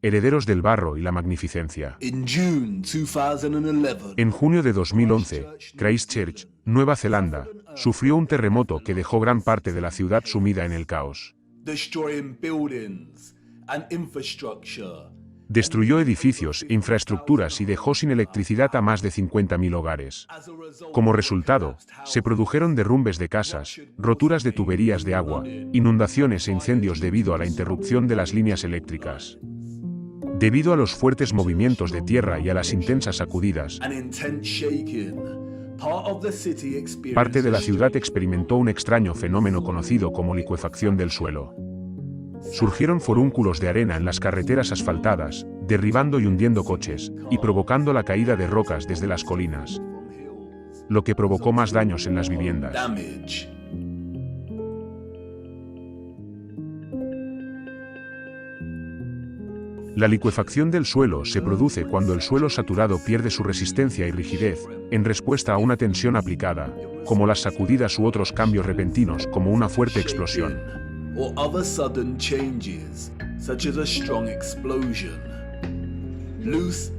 herederos del barro y la magnificencia. En junio de 2011, Christchurch, Nueva Zelanda, sufrió un terremoto que dejó gran parte de la ciudad sumida en el caos. Destruyó edificios e infraestructuras y dejó sin electricidad a más de 50.000 hogares. Como resultado, se produjeron derrumbes de casas, roturas de tuberías de agua, inundaciones e incendios debido a la interrupción de las líneas eléctricas. Debido a los fuertes movimientos de tierra y a las intensas sacudidas, parte de la ciudad experimentó un extraño fenómeno conocido como licuefacción del suelo. Surgieron forúnculos de arena en las carreteras asfaltadas, derribando y hundiendo coches, y provocando la caída de rocas desde las colinas, lo que provocó más daños en las viviendas. La licuefacción del suelo se produce cuando el suelo saturado pierde su resistencia y rigidez, en respuesta a una tensión aplicada, como las sacudidas u otros cambios repentinos como una fuerte explosión.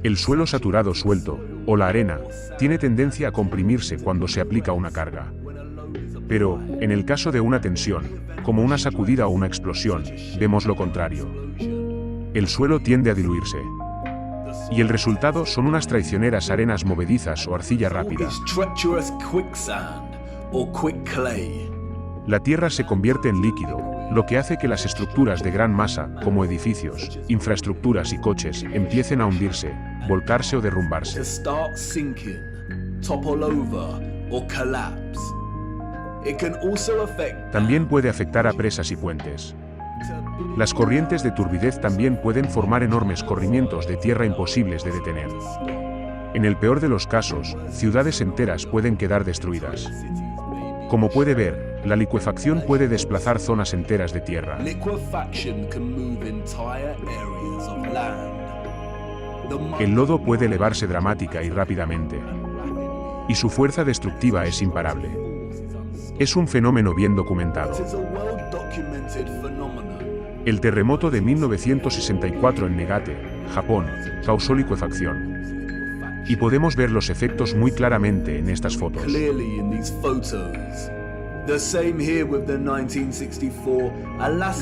El suelo saturado suelto, o la arena, tiene tendencia a comprimirse cuando se aplica una carga. Pero, en el caso de una tensión, como una sacudida o una explosión, vemos lo contrario. El suelo tiende a diluirse. Y el resultado son unas traicioneras arenas movedizas o arcilla rápida. La tierra se convierte en líquido, lo que hace que las estructuras de gran masa, como edificios, infraestructuras y coches, empiecen a hundirse, volcarse o derrumbarse. También puede afectar a presas y puentes. Las corrientes de turbidez también pueden formar enormes corrimientos de tierra imposibles de detener. En el peor de los casos, ciudades enteras pueden quedar destruidas. Como puede ver, la licuefacción puede desplazar zonas enteras de tierra. El lodo puede elevarse dramática y rápidamente. Y su fuerza destructiva es imparable. Es un fenómeno bien documentado. El terremoto de 1964 en Negate, Japón, causó licuefacción. Y podemos ver los efectos muy claramente en estas fotos.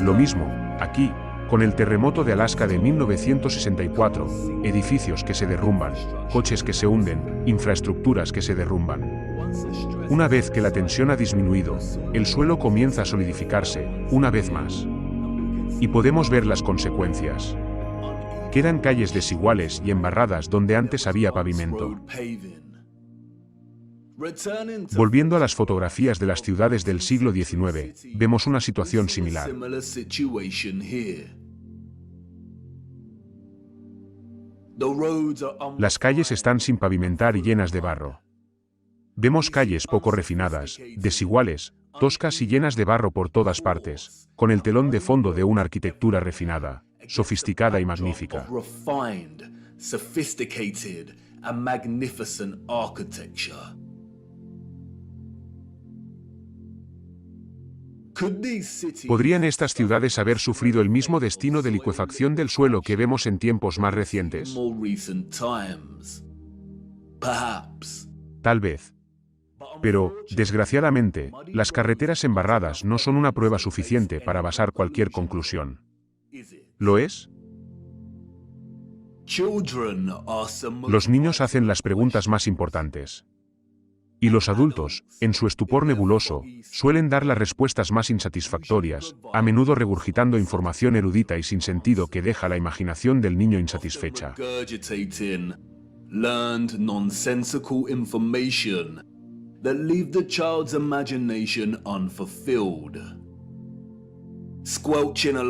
Lo mismo, aquí, con el terremoto de Alaska de 1964, edificios que se derrumban, coches que se hunden, infraestructuras que se derrumban. Una vez que la tensión ha disminuido, el suelo comienza a solidificarse, una vez más. Y podemos ver las consecuencias. Quedan calles desiguales y embarradas donde antes había pavimento. Volviendo a las fotografías de las ciudades del siglo XIX, vemos una situación similar. Las calles están sin pavimentar y llenas de barro. Vemos calles poco refinadas, desiguales, toscas y llenas de barro por todas partes, con el telón de fondo de una arquitectura refinada, sofisticada y magnífica. ¿Podrían estas ciudades haber sufrido el mismo destino de licuefacción del suelo que vemos en tiempos más recientes? Tal vez. Pero, desgraciadamente, las carreteras embarradas no son una prueba suficiente para basar cualquier conclusión. ¿Lo es? Los niños hacen las preguntas más importantes. Y los adultos, en su estupor nebuloso, suelen dar las respuestas más insatisfactorias, a menudo regurgitando información erudita y sin sentido que deja la imaginación del niño insatisfecha.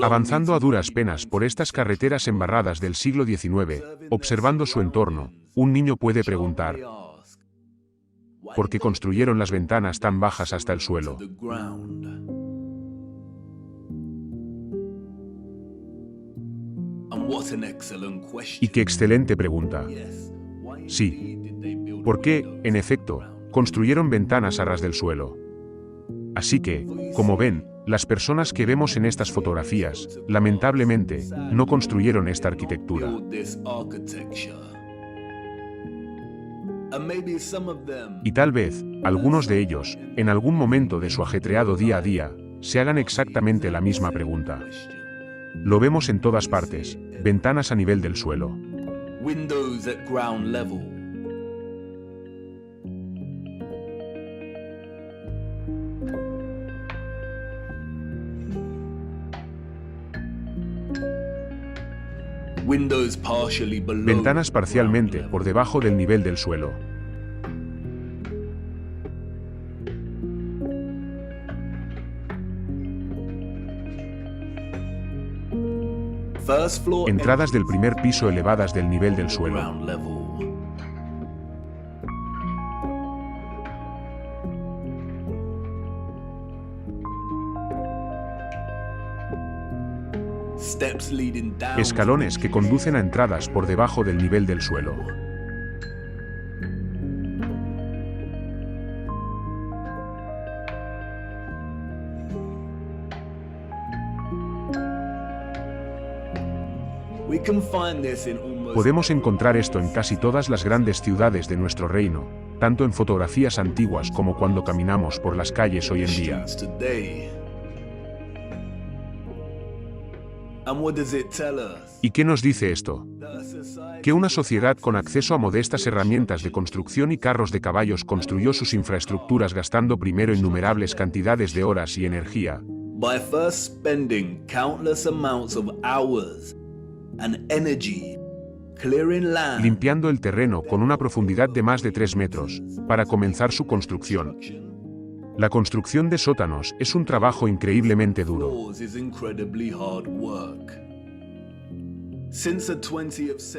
Avanzando a duras penas por estas carreteras embarradas del siglo XIX, observando su entorno, un niño puede preguntar: ¿por qué construyeron las ventanas tan bajas hasta el suelo? Y qué excelente pregunta. Sí. ¿Por qué, en efecto, construyeron ventanas a ras del suelo? Así que, como ven, Las personas que vemos en estas fotografías, lamentablemente, no construyeron esta arquitectura. Y tal vez, algunos de ellos, en algún momento de su ajetreado día a día, se hagan exactamente la misma pregunta. Lo vemos en todas partes, ventanas a nivel del suelo. Windows at ground level. Windows partially below. Ventanas parcialmente por debajo del nivel del suelo. First floor. Entradas del primer piso elevadas del nivel del suelo. Ground level. Steps leading down. Escalones que conducen a entradas por debajo del nivel del suelo. We can find this in almost. Podemos encontrar esto en casi todas las grandes ciudades de nuestro reino, tanto en fotografías antiguas como cuando caminamos por las calles hoy en día. Today. And what does it tell us? ¿Y qué nos dice esto? Que una sociedad con acceso a modestas herramientas de construcción y carros de caballos construyó sus infraestructuras gastando primero innumerables cantidades de horas y energía. By first spending countless amounts of hours and energy clearing land. Limpiando el terreno con una profundidad de más de 3 metros, para comenzar su construcción. La construcción de sótanos es un trabajo increíblemente duro.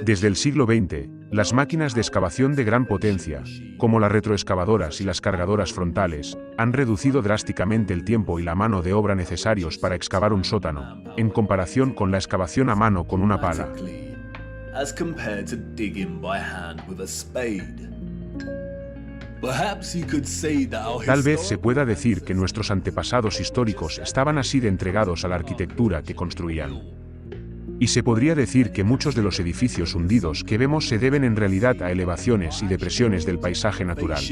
Desde el siglo XX, las máquinas de excavación de gran potencia, como las retroexcavadoras y las cargadoras frontales, han reducido drásticamente el tiempo y la mano de obra necesarios para excavar un sótano, en comparación con la excavación a mano con una pala. Tal vez se pueda decir que nuestros antepasados históricos estaban así de entregados a la arquitectura que construían. Y se podría decir que muchos de los edificios hundidos que vemos se deben en realidad a elevaciones y depresiones del paisaje natural.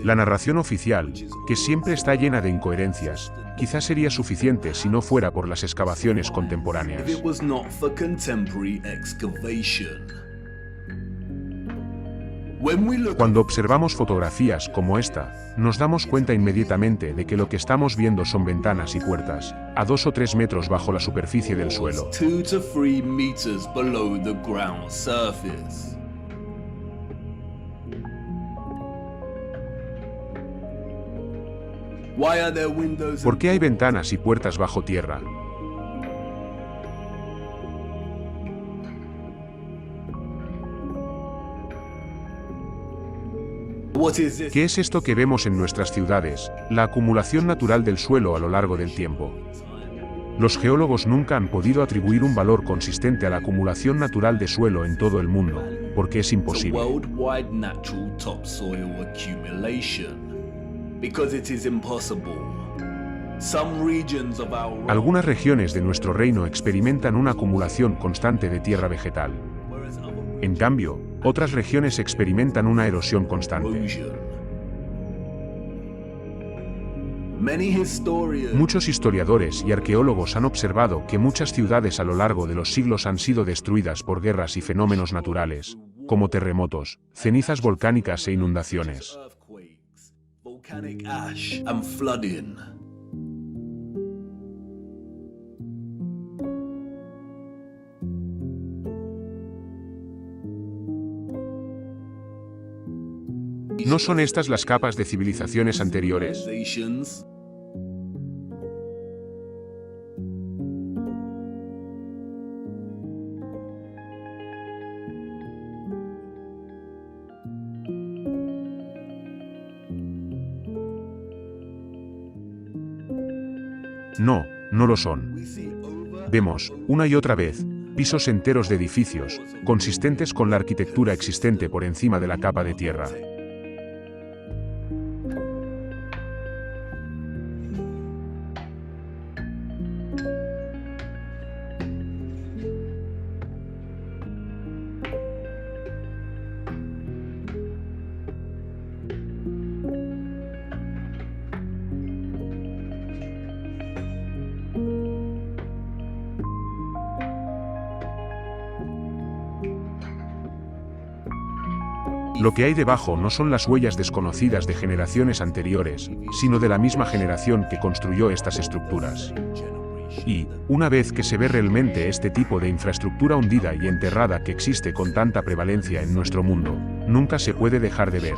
La narración oficial, que siempre está llena de incoherencias, quizás sería suficiente si no fuera por las excavaciones contemporáneas. Cuando observamos fotografías como esta, nos damos cuenta inmediatamente de que lo que estamos viendo son ventanas y puertas, a 2 o 3 metros bajo la superficie del suelo. ¿Por qué hay ventanas y puertas bajo tierra? ¿Qué es esto que vemos en nuestras ciudades? La acumulación natural del suelo a lo largo del tiempo. Los geólogos nunca han podido atribuir un valor consistente a la acumulación natural de suelo en todo el mundo, porque es imposible. Algunas regiones de nuestro reino experimentan una acumulación constante de tierra vegetal. En cambio, otras regiones experimentan una erosión constante. Muchos historiadores y arqueólogos han observado que muchas ciudades a lo largo de los siglos han sido destruidas por guerras y fenómenos naturales, como terremotos, cenizas volcánicas e inundaciones. ¿No son estas las capas de civilizaciones anteriores? No, no lo son. Vemos, una y otra vez, pisos enteros de edificios, consistentes con la arquitectura existente por encima de la capa de tierra. Lo que hay debajo no son las huellas desconocidas de generaciones anteriores, sino de la misma generación que construyó estas estructuras. Y, una vez que se ve realmente este tipo de infraestructura hundida y enterrada que existe con tanta prevalencia en nuestro mundo, nunca se puede dejar de ver.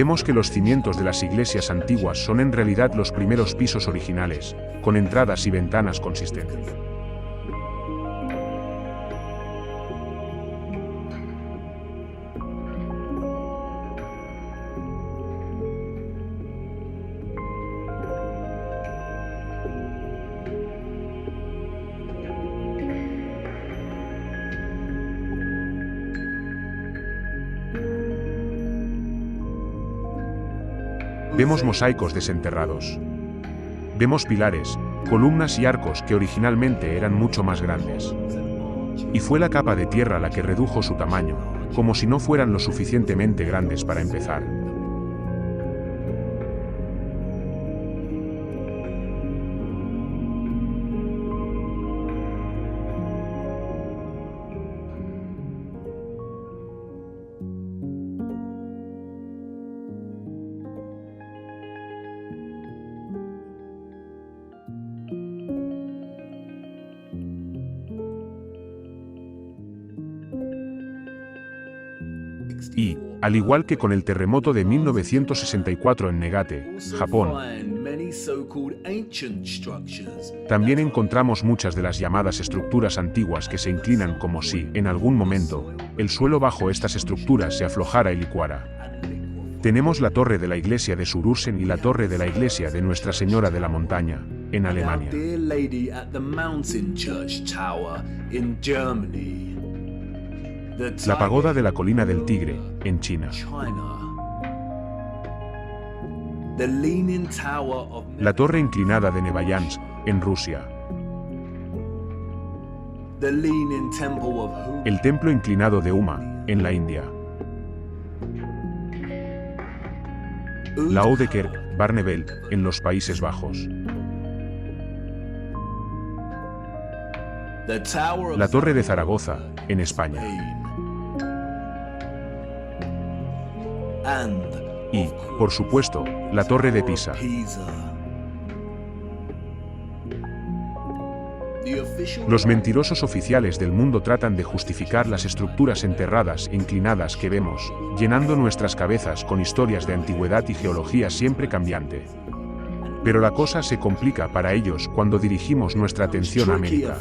Vemos que los cimientos de las iglesias antiguas son en realidad los primeros pisos originales, con entradas y ventanas consistentes. Vemos mosaicos desenterrados. Vemos pilares, columnas y arcos que originalmente eran mucho más grandes. Y fue la capa de tierra la que redujo su tamaño, como si no fueran lo suficientemente grandes para empezar. Y, al igual que con el terremoto de 1964 en Negate, Japón, también encontramos muchas de las llamadas estructuras antiguas que se inclinan como si, en algún momento, el suelo bajo estas estructuras se aflojara y licuara. Tenemos la torre de la iglesia de Surursen y la torre de la iglesia de Nuestra Señora de la Montaña, en Alemania. La pagoda de la colina del Tigre, en China. La torre inclinada de Nevayansk, en Rusia. El templo inclinado de Uma, en la India. La Oudekerk, Barneveld, en los Países Bajos. La Torre de Zaragoza, en España. Y, por supuesto, la Torre de Pisa. Los mentirosos oficiales del mundo tratan de justificar las estructuras enterradas e inclinadas que vemos, llenando nuestras cabezas con historias de antigüedad y geología siempre cambiante. Pero la cosa se complica para ellos cuando dirigimos nuestra atención a América.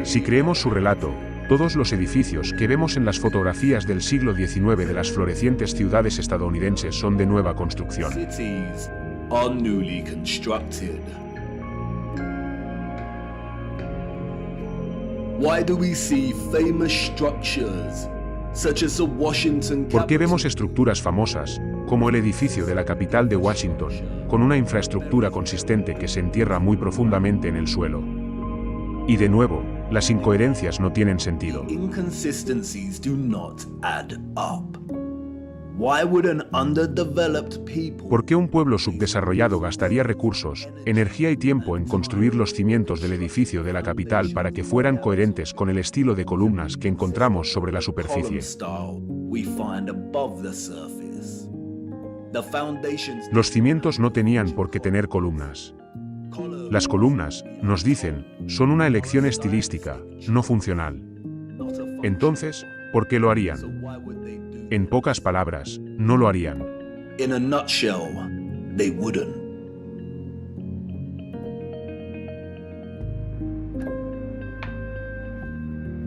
Si creemos su relato, todos los edificios que vemos en las fotografías del siglo XIX de las florecientes ciudades estadounidenses son de nueva construcción. ¿Por qué vemos estructuras famosas, como el edificio de la capital de Washington, con una infraestructura consistente que se entierra muy profundamente en el suelo? Y de nuevo, las incoherencias no tienen sentido. ¿Por qué un pueblo subdesarrollado gastaría recursos, energía y tiempo en construir los cimientos del edificio de la capital para que fueran coherentes con el estilo de columnas que encontramos sobre la superficie? Los cimientos no tenían por qué tener columnas. Las columnas, nos dicen, son una elección estilística, no funcional. Entonces, ¿por qué lo harían? En pocas palabras, no lo harían.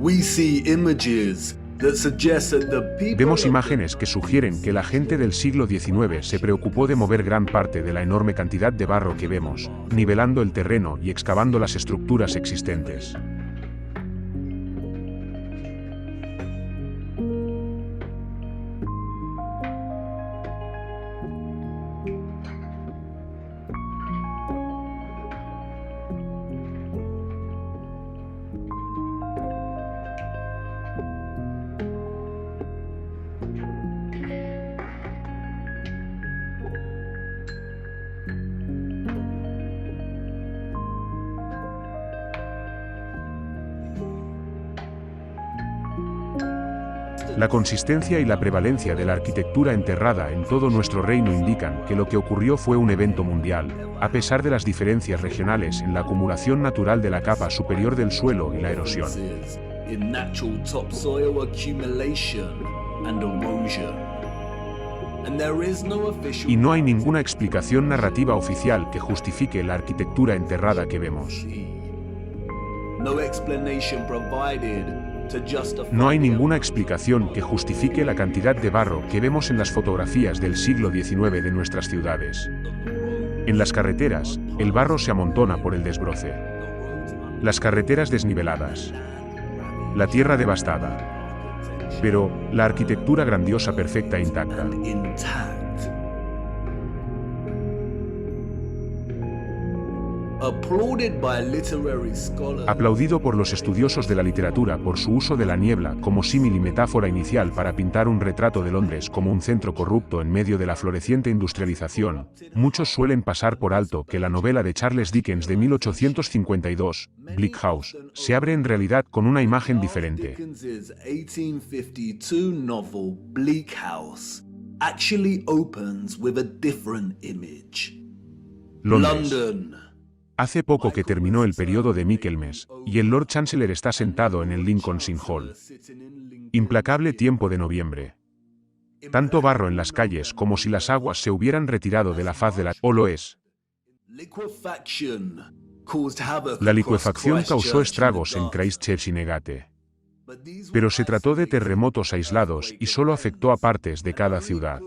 We see images that suggest that the people Vemos imágenes que sugieren que la gente del siglo XIX se preocupó de mover gran parte de la enorme cantidad de barro que vemos, nivelando el terreno y excavando las estructuras existentes. La consistencia y la prevalencia de la arquitectura enterrada en todo nuestro reino indican que lo que ocurrió fue un evento mundial, a pesar de las diferencias regionales en la acumulación natural de la capa superior del suelo y la erosión. in natural topsoil accumulation and erosion. And there is no official Y no hay ninguna explicación narrativa oficial que justifique la arquitectura enterrada que vemos. no explanation provided to justify No hay ninguna explicación que justifique la cantidad de barro que vemos en las fotografías del siglo XIX de nuestras ciudades. En las carreteras, el barro se amontona por el desbroce. Las carreteras desniveladas. La tierra devastada. Pero, la arquitectura grandiosa perfecta e intacta. intact. Applauded by literary scholars. Aplaudido por los estudiosos de la literatura por su uso de la niebla como símil y metáfora inicial para pintar un retrato de Londres como un centro corrupto en medio de la floreciente industrialización, muchos suelen pasar por alto que la novela de Charles Dickens de 1852, Bleak House, se abre en realidad con una imagen diferente. Dickens's 1852 novel Bleak House actually opens with a different image. Londres. London. Hace poco que terminó el periodo de Michaelmas, y el Lord Chancellor está sentado en el Lincoln's Inn Hall. Implacable tiempo de noviembre. Tanto barro en las calles como si las aguas se hubieran retirado de la faz de la... o lo es. La licuefacción causó estragos en Christchurch y Negate. Pero se trató de terremotos aislados y solo afectó a partes de cada ciudad.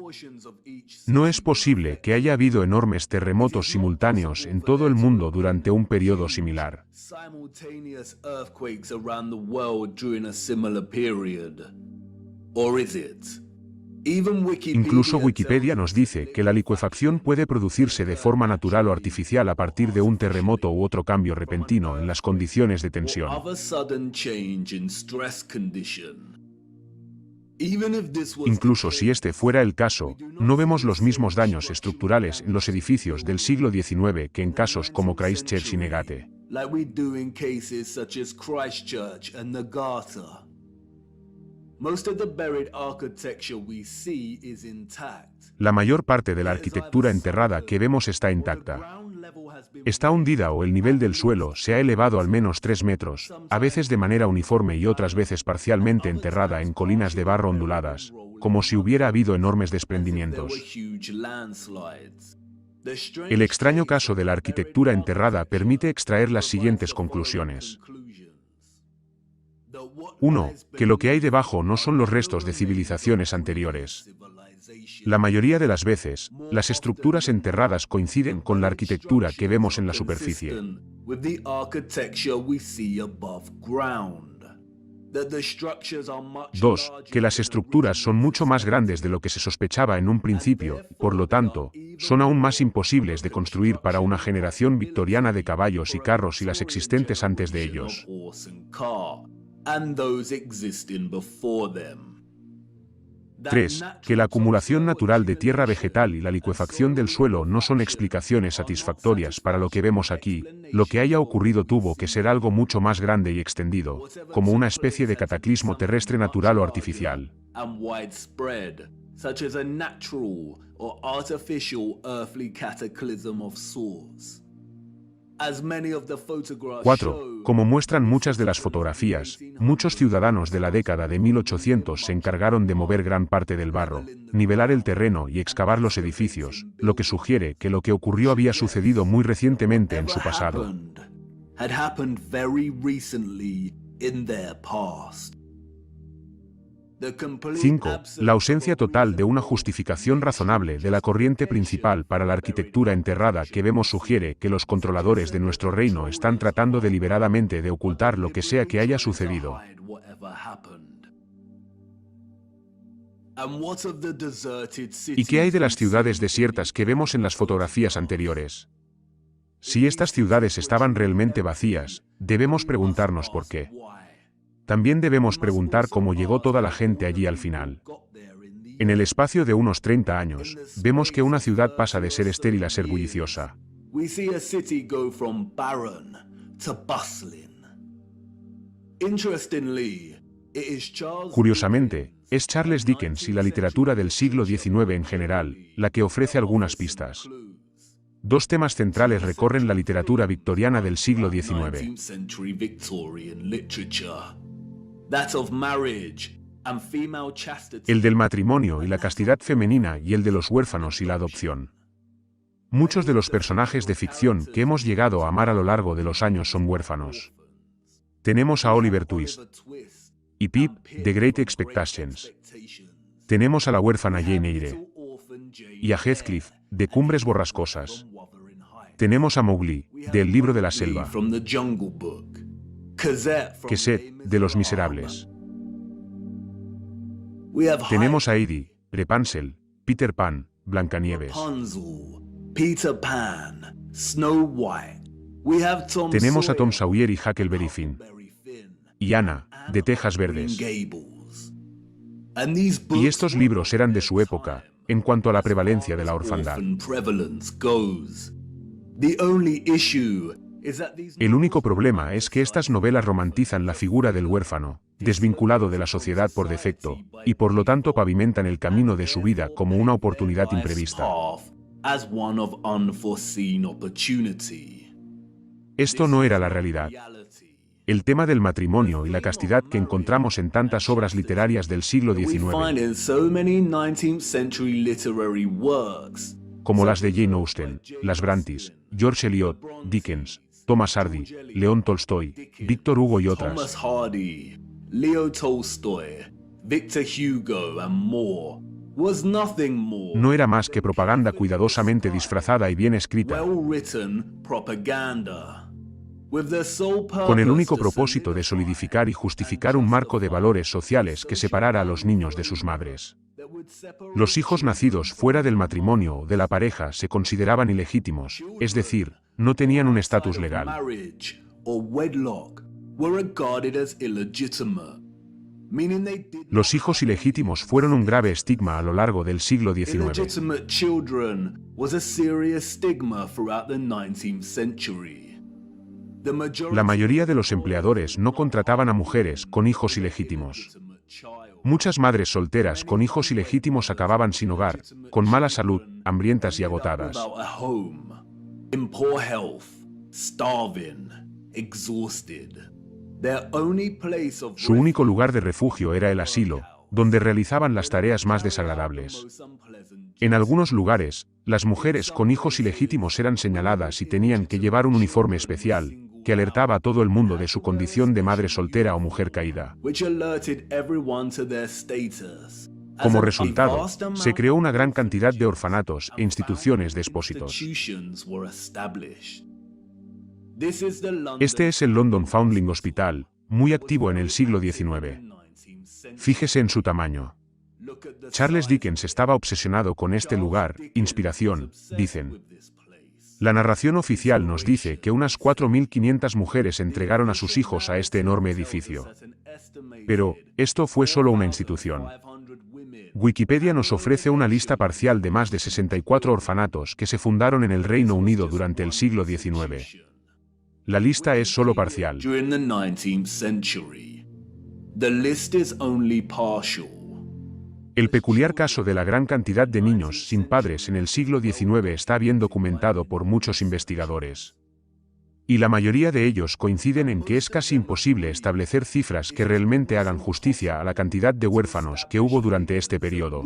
No es posible que haya habido enormes terremotos simultáneos en todo el mundo durante un periodo similar. Simultaneous earthquakes around the world during a similar period. Or is it? Incluso Wikipedia nos dice que la licuefacción puede producirse de forma natural o artificial a partir de un terremoto u otro cambio repentino en las condiciones de tensión. Incluso si este fuera el caso, no vemos los mismos daños estructurales en los edificios del siglo XIX que en casos como Christchurch y Negate. La mayor parte de la arquitectura enterrada que vemos está intacta. Está hundida o el nivel del suelo se ha elevado al menos 3 metros, a veces de manera uniforme y otras veces parcialmente enterrada en colinas de barro onduladas, como si hubiera habido enormes desprendimientos. El extraño caso de la arquitectura enterrada permite extraer las siguientes conclusiones. 1. Que lo que hay debajo no son los restos de civilizaciones anteriores. La mayoría de las veces, las estructuras enterradas coinciden con la arquitectura que vemos en la superficie. 2. Que las estructuras son mucho más grandes de lo que se sospechaba en un principio, por lo tanto, son aún más imposibles de construir para una generación victoriana de caballos y carros y las existentes antes de ellos. 3. Que la acumulación natural de tierra vegetal y la licuefacción del suelo no son explicaciones satisfactorias para lo que vemos aquí. Lo que haya ocurrido tuvo que ser algo mucho más grande y extendido, como una especie de cataclismo terrestre natural o artificial. 4. Como muestran muchas de las fotografías, muchos ciudadanos de la década de 1800 se encargaron de mover gran parte del barro, nivelar el terreno y excavar los edificios, lo que sugiere que lo que ocurrió había sucedido muy recientemente en su pasado. in their past. 5. La ausencia total de una justificación razonable de la corriente principal para la arquitectura enterrada que vemos sugiere que los controladores de nuestro reino están tratando deliberadamente de ocultar lo que sea que haya sucedido. ¿Y qué hay de las ciudades desiertas que vemos en las fotografías anteriores? Si estas ciudades estaban realmente vacías, debemos preguntarnos por qué. También debemos preguntar cómo llegó toda la gente allí al final. En el espacio de unos 30 años, vemos que una ciudad pasa de ser estéril a ser bulliciosa. Curiosamente, es Charles Dickens y la literatura del siglo XIX en general, la que ofrece algunas pistas. Dos temas centrales recorren la literatura victoriana del siglo XIX. El del matrimonio y la castidad femenina y el de los huérfanos y la adopción. Muchos de los personajes de ficción que hemos llegado a amar a lo largo de los años son huérfanos. Tenemos a Oliver Twist y Pip, de Great Expectations. Tenemos a la huérfana Jane Eyre y a Heathcliff, de Cumbres Borrascosas. Tenemos a Mowgli, de El libro de la selva. Kesset, de Los Miserables. Tenemos a Edie, Rapunzel, Peter Pan, Blancanieves. Tenemos a Tom Sawyer y Huckleberry Finn. Y Anna, de Tejas Verdes. Y estos libros eran de su época, en cuanto a la prevalencia de la orfandad. El único problema es que estas novelas romantizan la figura del huérfano, desvinculado de la sociedad por defecto, y por lo tanto pavimentan el camino de su vida como una oportunidad imprevista. Esto no era la realidad. El tema del matrimonio y la castidad que encontramos en tantas obras literarias del siglo XIX, como las de Jane Austen, las Brontes, George Eliot, Dickens, Thomas Hardy, León Tolstoy, Víctor Hugo y otras, no era más que propaganda cuidadosamente disfrazada y bien escrita, con el único propósito de solidificar y justificar un marco de valores sociales que separara a los niños de sus madres. Los hijos nacidos fuera del matrimonio o de la pareja se consideraban ilegítimos, es decir, no tenían un estatus legal. Los hijos ilegítimos fueron un grave estigma a lo largo del siglo XIX. La mayoría de los empleadores no contrataban a mujeres con hijos ilegítimos. Muchas madres solteras con hijos ilegítimos acababan sin hogar, con mala salud, hambrientas y agotadas. Su único lugar de refugio era el asilo, donde realizaban las tareas más desagradables. En algunos lugares, las mujeres con hijos ilegítimos eran señaladas y tenían que llevar un uniforme especial, que alertaba a todo el mundo de su condición de madre soltera o mujer caída. Como resultado, se creó una gran cantidad de orfanatos e instituciones de expósitos. Este es el London Foundling Hospital, muy activo en el siglo XIX. Fíjese en su tamaño. Charles Dickens estaba obsesionado con este lugar, inspiración, dicen. La narración oficial nos dice que unas 4.500 mujeres entregaron a sus hijos a este enorme edificio. Pero, esto fue solo una institución. Wikipedia nos ofrece una lista parcial de más de 64 orfanatos que se fundaron en el Reino Unido durante el siglo XIX. La lista es solo parcial. El peculiar caso de la gran cantidad de niños sin padres en el siglo XIX está bien documentado por muchos investigadores. Y la mayoría de ellos coinciden en que es casi imposible establecer cifras que realmente hagan justicia a la cantidad de huérfanos que hubo durante este periodo.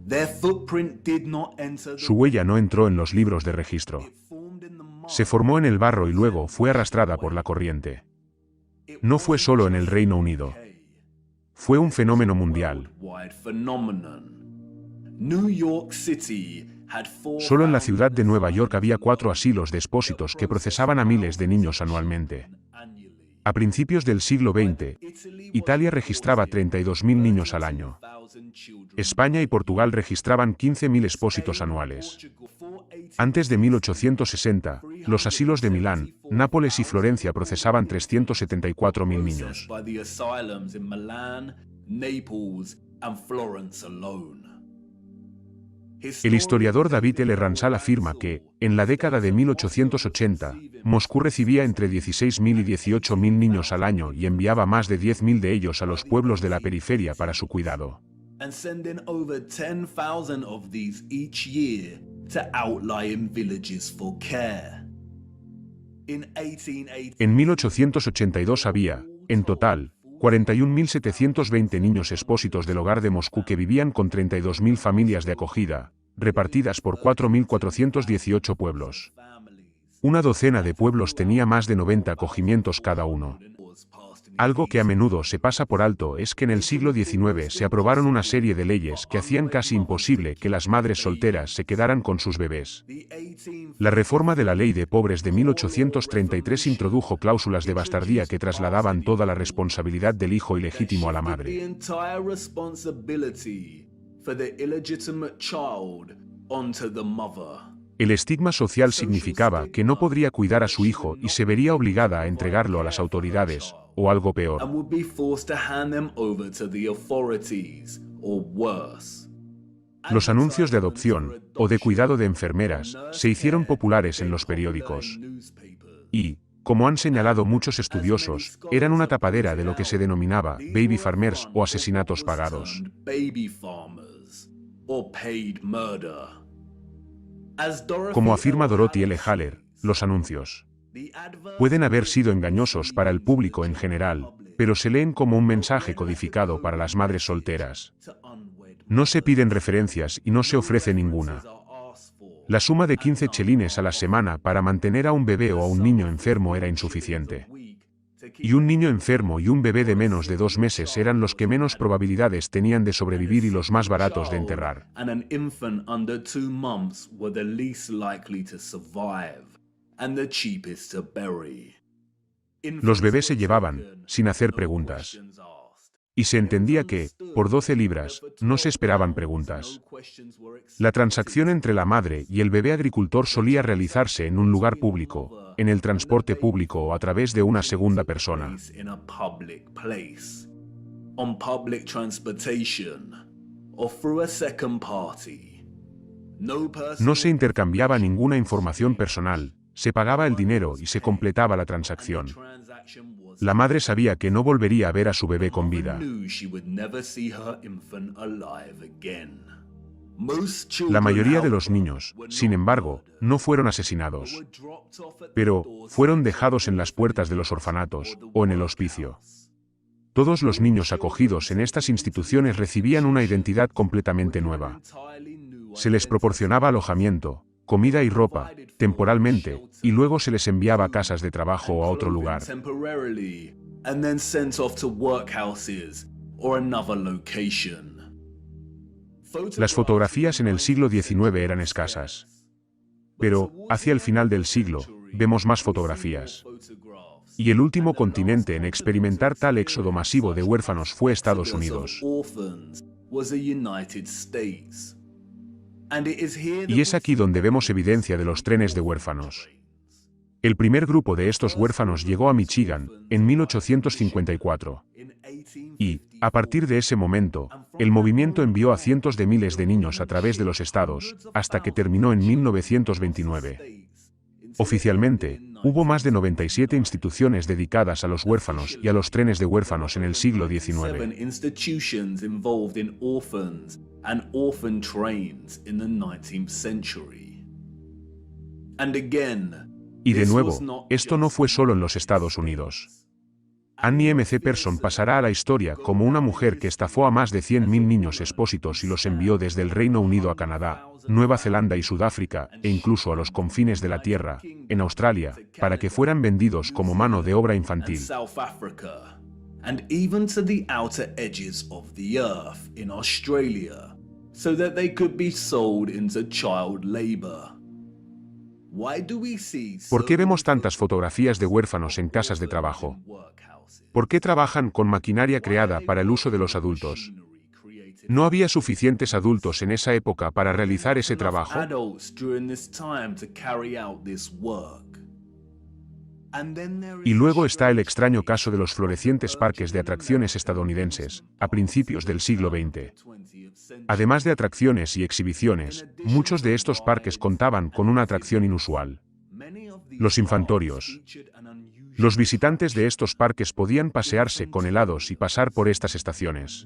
Their footprint did not enter the Su huella no entró en los libros de registro. formed in the mud. Se formó en el barro y luego fue arrastrada por la corriente. No fue solo en el Reino Unido. Fue un fenómeno mundial. Worldwide phenomenon. New York City had Solo en la ciudad de Nueva York había 4 asilos de expósitos que procesaban a miles de niños anualmente. A principios del siglo XX, Italia registraba 32.000 niños al año. España y Portugal registraban 15.000 expósitos anuales. Antes de 1860, los asilos de Milán, Nápoles y Florencia procesaban 374.000 niños. by the asylums in Milan, Naples, and Florence alone. El historiador David L. Ransal afirma que, en la década de 1880, Moscú recibía entre 16.000 y 18.000 niños al año y enviaba más de 10.000 de ellos a los pueblos de la periferia para su cuidado. And sending over 10,000 of these each year to outlying villages for care. In 1880, En 1882 había, en total, 41.720 niños expósitos del hogar de Moscú que vivían con 32.000 familias de acogida, repartidas por 4.418 pueblos. Una docena de pueblos tenía más de 90 acogimientos cada uno. Algo que a menudo se pasa por alto es que en el siglo XIX se aprobaron una serie de leyes que hacían casi imposible que las madres solteras se quedaran con sus bebés. La reforma de la Ley de Pobres de 1833 introdujo cláusulas de bastardía que trasladaban toda la responsabilidad del hijo ilegítimo a la the madre. entire responsibility for the illegitimate child onto the mother. El estigma social significaba que no podría cuidar a su hijo y se vería obligada a entregarlo a las autoridades, o algo peor. And would be forced to hand them over to the authorities, or worse. Los anuncios de adopción, o de cuidado de enfermeras, se hicieron populares en los periódicos. Y, como han señalado muchos estudiosos, eran una tapadera de lo que se denominaba baby farmers o asesinatos pagados. Baby farmers, or paid murder. As Dorothy Como afirma Dorothy L. Haller, los anuncios pueden haber sido engañosos para el público en general, pero se leen como un mensaje codificado para las madres solteras. No se piden referencias y no se ofrece ninguna. La suma de 15 chelines a la semana para mantener a un bebé o a un niño enfermo era insuficiente. Y un niño enfermo y un bebé de menos de 2 meses eran los que menos probabilidades tenían de sobrevivir y los más baratos de enterrar. and an infant under 2 months were the least likely to survive and the cheapest to bury. Los bebés se llevaban, sin hacer preguntas. Y se entendía que, por 12 libras, no se esperaban preguntas. La transacción entre la madre y el bebé agricultor solía realizarse en un lugar público, en el transporte público o a través de una segunda persona. In a public place, on public transportation, or through a second party. No person No se intercambiaba ninguna información personal, se pagaba el dinero y se completaba la transacción. transaction was La madre sabía que no volvería a ver a su bebé con vida. knew she would never see her infant alive again. Most La children, mayoría de los however, niños, sin embargo, no fueron asesinados, were dropped off at the pero doors fueron dejados en las puertas de los orfanatos o en el hospicio. Todos los niños acogidos en estas instituciones recibían una identidad completamente nueva. entirely new Se les proporcionaba alojamiento, comida y ropa, temporalmente, y luego se les enviaba a casas de trabajo o a otro lugar. temporarily, and then sent off to workhouses or another location. Las fotografías en el siglo XIX eran escasas. Pero, hacia el final del siglo, vemos más fotografías. Y el último continente en experimentar tal éxodo masivo de huérfanos fue Estados Unidos. Y es aquí donde vemos evidencia de los trenes de huérfanos. El primer grupo de estos huérfanos llegó a Michigan, en 1854. Y, a partir de ese momento, el movimiento envió a cientos de miles de niños a través de los estados, hasta que terminó en 1929. Oficialmente, hubo más de 97 instituciones dedicadas a los huérfanos y a los trenes de huérfanos en el siglo XIX. institutions involved in orphans and orphan trains in the 19th century. And again, Y de nuevo, esto no fue solo en los Estados Unidos. Annie M.C. Person pasará a la historia como una mujer que estafó a más de 100.000 niños expósitos y los envió desde el Reino Unido a Canadá, Nueva Zelanda y Sudáfrica, e incluso a los confines de la Tierra, en Australia, para que fueran vendidos como mano de obra infantil. And even to the outer edges of the earth in Australia, so that they could be sold into child labor. Why do we see ¿Por qué vemos tantas fotografías de huérfanos en casas de trabajo? ¿Por qué trabajan con maquinaria creada para el uso de los adultos? ¿No había suficientes adultos en esa época para realizar ese trabajo? Y luego está el extraño caso de los florecientes parques de atracciones estadounidenses, a principios del siglo XX. Además de atracciones y exhibiciones, muchos de estos parques contaban con una atracción inusual: los infantorios. Los visitantes de estos parques podían pasearse con helados y pasar por estas estaciones.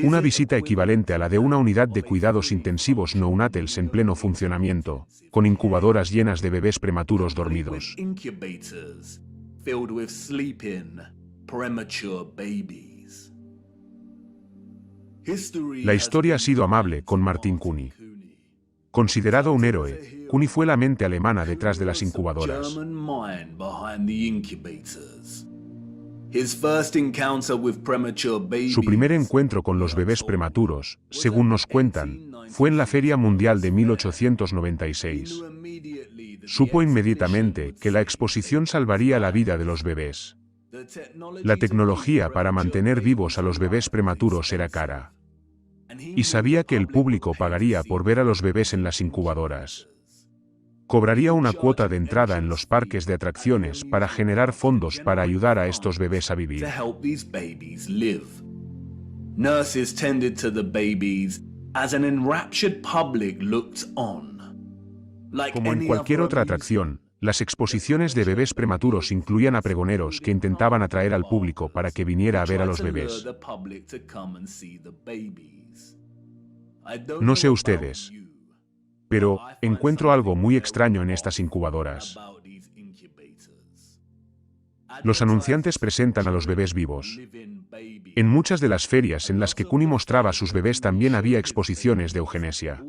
Una visita equivalente a la de una unidad de cuidados intensivos neonatals en pleno funcionamiento, con incubadoras llenas de bebés prematuros dormidos. La historia ha sido amable con Martin Cooney. Considerado un héroe, Cooney fue la mente alemana detrás de las incubadoras. Su primer encuentro con los bebés prematuros, según nos cuentan, fue en la Feria Mundial de 1896. Supo inmediatamente que la exposición salvaría la vida de los bebés. La tecnología para mantener vivos a los bebés prematuros era cara. Y sabía que el público pagaría por ver a los bebés en las incubadoras. Cobraría una cuota de entrada en los parques de atracciones para generar fondos para ayudar a estos bebés a vivir. Como en cualquier otra atracción, las exposiciones de bebés prematuros incluían a pregoneros que intentaban atraer al público para que viniera a ver a los bebés. No sé ustedes, pero encuentro algo muy extraño en estas incubadoras. Los anunciantes presentan a los bebés vivos. En muchas de las ferias en las que Cooney mostraba a sus bebés también había exposiciones de eugenesia.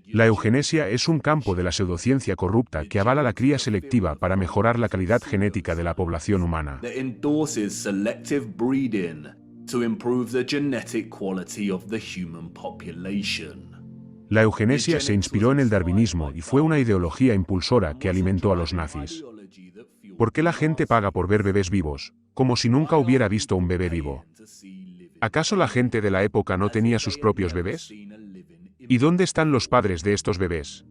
La eugenesia es un campo de la pseudociencia corrupta que avala la cría selectiva para mejorar la calidad genética de la población humana. La eugenesia se inspiró en el darwinismo y fue una ideología impulsora que alimentó a los nazis. ¿Por qué la gente paga por ver bebés vivos, como si nunca hubiera visto un bebé vivo? ¿Acaso la gente de la época no tenía sus propios bebés? ¿Y dónde están los padres de estos bebés?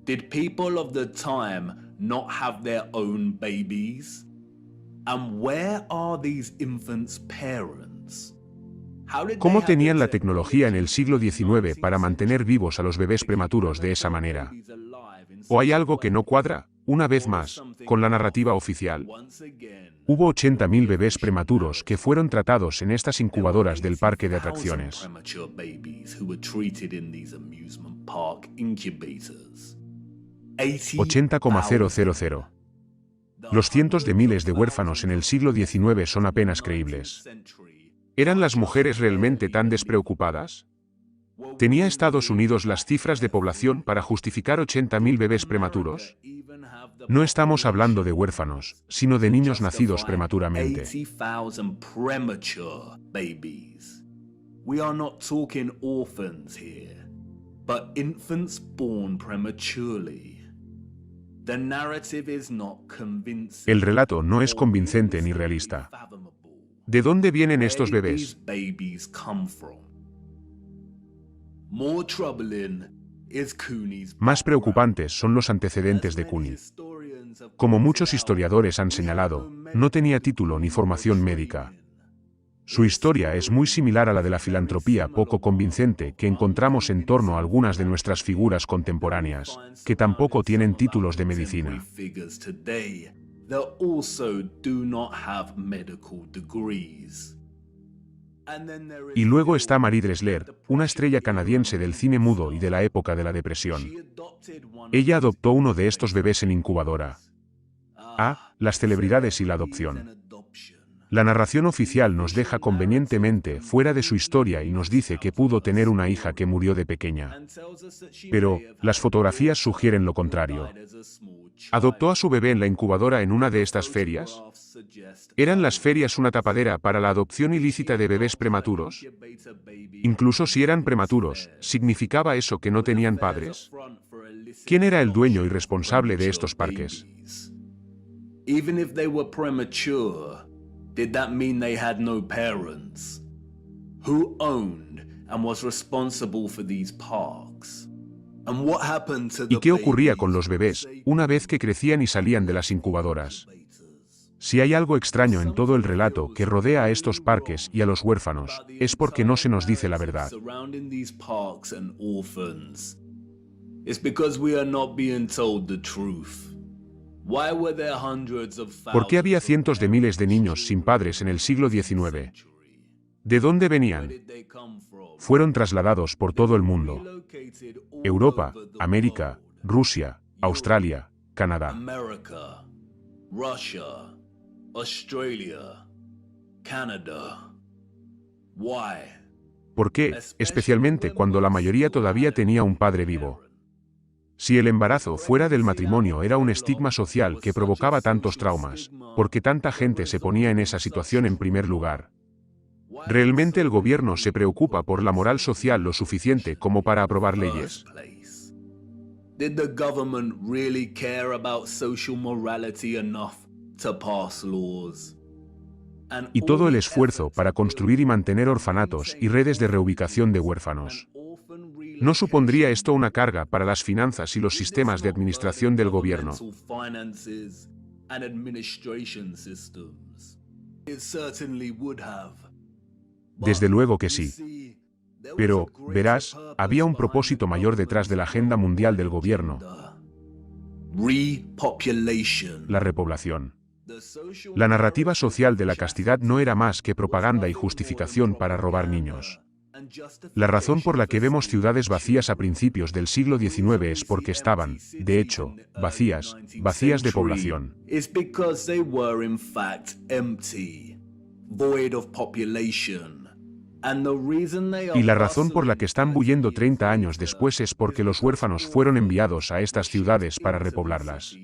¿Cómo tenían la tecnología en el siglo XIX para mantener vivos a los bebés prematuros de esa manera? ¿O hay algo que no cuadra, una vez más, con la narrativa oficial? Hubo 80.000 bebés prematuros que fueron tratados en estas incubadoras del parque de atracciones. 80,000. Los cientos de miles de huérfanos en el siglo XIX son apenas creíbles. ¿Eran las mujeres realmente tan despreocupadas? ¿Tenía Estados Unidos las cifras de población para justificar 80.000 bebés prematuros? No estamos hablando de huérfanos, sino de niños nacidos prematuramente. El relato no es convincente ni realista. ¿De dónde vienen estos bebés? Más preocupantes son los antecedentes de Cooney. Como muchos historiadores han señalado, no tenía título ni formación médica. Su historia es muy similar a la de la filantropía poco convincente que encontramos en torno a algunas de nuestras figuras contemporáneas, que tampoco tienen títulos de medicina. Y luego está Marie Dressler, una estrella canadiense del cine mudo y de la época de la depresión. Ella adoptó uno de estos bebés en incubadora. Las celebridades y la adopción. La narración oficial nos deja convenientemente fuera de su historia y nos dice que pudo tener una hija que murió de pequeña. Pero, las fotografías sugieren lo contrario. ¿Adoptó a su bebé en la incubadora en una de estas ferias? ¿Eran las ferias una tapadera para la adopción ilícita de bebés prematuros? Incluso si eran prematuros, ¿significaba eso que no tenían padres? ¿Quién era el dueño y responsable de estos parques? Even if they were premature, did that mean they had no parents? Who owned and was responsible for these parks? And what happened to the ¿Y qué ocurría con los bebés una vez que crecían y salían de las incubadoras? Si hay algo extraño en todo el relato que rodea a estos parques y a los huérfanos, es porque no se nos dice la verdad. surrounding these parks and orphans? It's because we are not being told the truth. Why were there hundreds of ¿Por qué había thousands of cientos de miles de niños sin padres en el siglo XIX? ¿De dónde venían? Where did they come from? Fueron trasladados por todo el mundo. Relocated all Europa, over the América, world. Rusia, Australia, Canadá. America, Russia, Australia, Canada. Why? ¿Por qué? Especialmente cuando la mayoría todavía tenía un padre vivo. Si el embarazo fuera del matrimonio era un estigma social que provocaba tantos traumas, ¿por qué tanta gente se ponía en esa situación en primer lugar? ¿Realmente el gobierno se preocupa por la moral social lo suficiente como para aprobar leyes? Did the government really care about social morality enough to pass laws? Y todo el esfuerzo para construir y mantener orfanatos y redes de reubicación de huérfanos. ¿No supondría esto una carga para las finanzas y los sistemas de administración del gobierno? Desde luego que sí. Pero, verás, había un propósito mayor detrás de la agenda mundial del gobierno: la repoblación. La narrativa social de la castidad no era más que propaganda y justificación para robar niños. La razón por la que vemos ciudades vacías a principios del siglo XIX es porque estaban, de hecho, vacías de población. Y la razón por la que están bulliendo 30 años después es porque los huérfanos fueron enviados a estas ciudades para repoblarlas.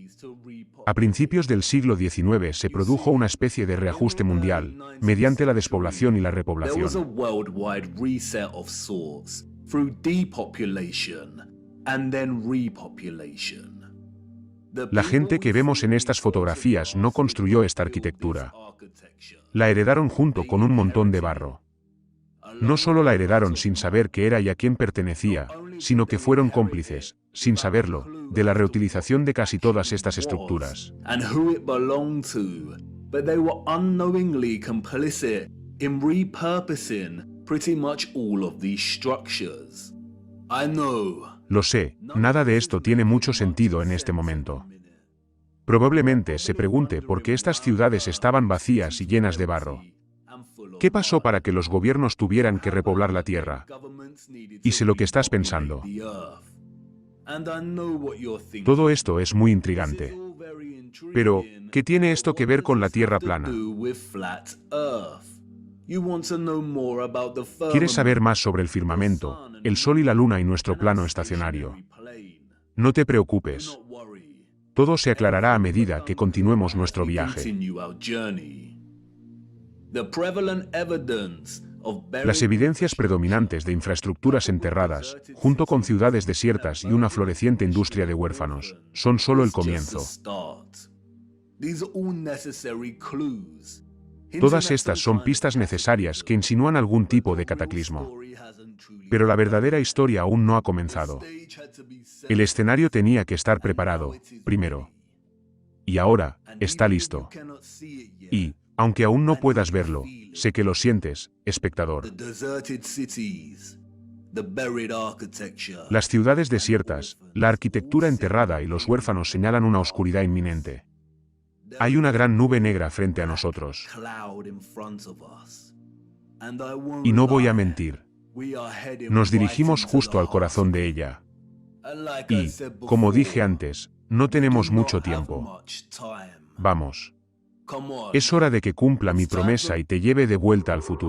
A principios del siglo XIX se produjo una especie de reajuste mundial, mediante la despoblación y la repoblación. La gente que vemos en estas fotografías no construyó esta arquitectura. La heredaron junto con un montón de barro. No solo la heredaron sin saber qué era y a quién pertenecía, sino que fueron cómplices, sin saberlo, de la reutilización de casi todas estas estructuras. Lo sé, nada de esto tiene mucho sentido en este momento. Probablemente se pregunte por qué estas ciudades estaban vacías y llenas de barro. ¿Qué pasó para que los gobiernos tuvieran que repoblar la tierra? Y sé lo que estás pensando. Todo esto es muy intrigante. Pero, ¿qué tiene esto que ver con la tierra plana? ¿Quieres saber más sobre el firmamento, el sol y la luna y nuestro plano estacionario? No te preocupes. Todo se aclarará a medida que continuemos nuestro viaje. Las evidencias predominantes de infraestructuras enterradas, junto con ciudades desiertas y una floreciente industria de huérfanos, son solo el comienzo. Todas estas son pistas necesarias que insinúan algún tipo de cataclismo. Pero la verdadera historia aún no ha comenzado. El escenario tenía que estar preparado, primero. Y ahora, está listo. Y, aunque aún no puedas verlo, sé que lo sientes, espectador. Las ciudades desiertas, la arquitectura enterrada y los huérfanos señalan una oscuridad inminente. Hay una gran nube negra frente a nosotros. Y no voy a mentir. Nos dirigimos justo al corazón de ella. Y, como dije antes, no tenemos mucho tiempo. Vamos. Es hora de que cumpla mi promesa y te lleve de vuelta al futuro.